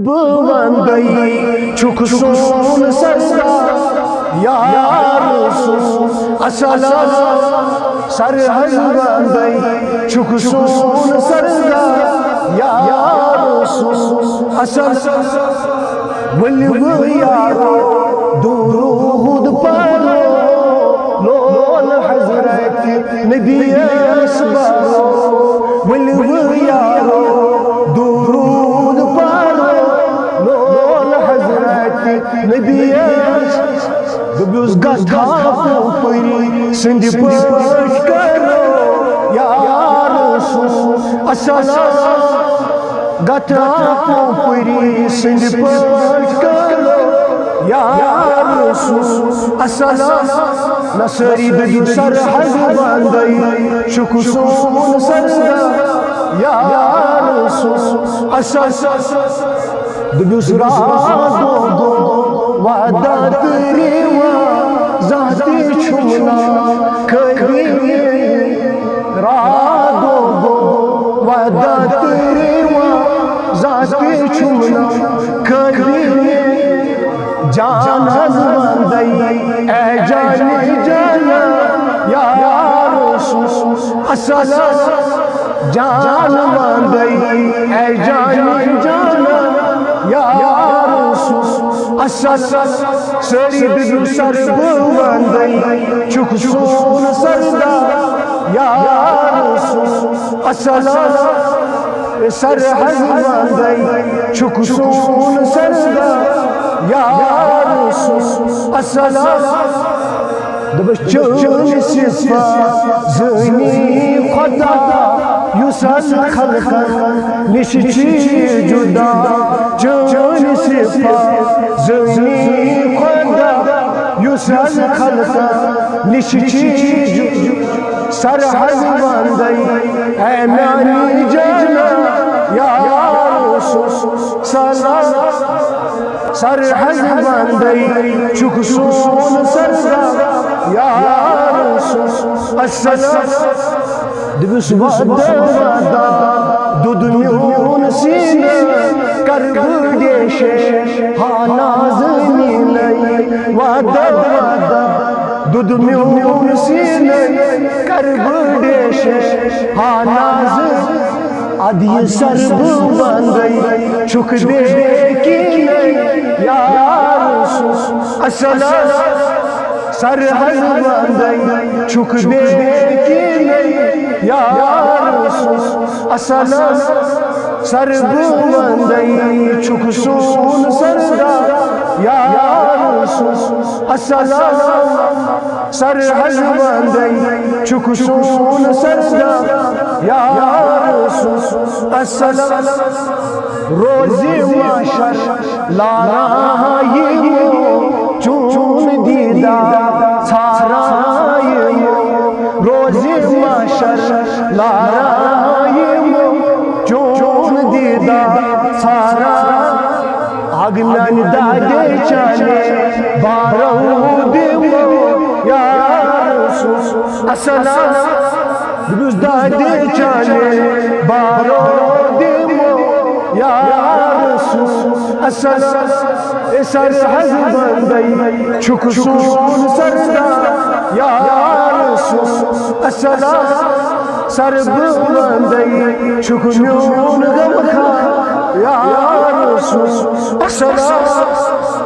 بندی چھک سون سردا یا رسول السلام سر بندی چھک سون سردا یا رسول السلام ولو یارو درود پڑھو لول حضرت نبی اسبارو ولو یارو درود پڑھو لول حضرت نبی دبیوس گھا پوپری سندھ پاش کرو یا رسول السلام گھا پوپری سندھ پاش کرو یا رسول السلام نصری دبیو سر حض باندی چھک سون سردا یا رسول السلام دبیوس راہ دو وعدہ تریوا ذاتی چھمنا کھری راہ دو وعدہ تریوا ذاتی چھمنا کھری جان بندی اے جان جانا یا رسول السلام جان بندی اے جان جانا یا رسول السلام سری دبیو سر بندی چھک سون سردا یا رسول السلام سر حض بندی چھک سون سردا یا رسول السلام دبش چون صفات زنی خدا یوسف خلقا نشچی جدا چون صفات زنی خدا یوسف خلقا نشچی جدا سر حض بندی اے میانی جانا یا رسول السلام سر حض بندی چھک سون سردا یا رسول السلام دبیوس وعدہ دو دنیون سینہ کرب دیشے ہاں نازنی لئی وعدہ دو دنیون سینہ کرب دیشے ہاں نازنی ادھی سر بندی چھک دے کی یا رسول السلام سر حض بندی چھک دے کی یا رسول السلام سر بندی چھک سون سردا یا رسول السلام سر حض بندی چھک سون سردا یا رسول السلام روزی معاشر لانا یہ چون دیدہ سارا یہ روزی معاشر لانا یہ چون دیدہ سارا اگنن دادے چانے بارو دیو یا رسول السلام دبیوس دادے چانے بارو دیو یا رسول السلام سر حض بندی چھک سون سردا یا رسول السلام سر بندی چھک میون غم کھا یا رسول السلام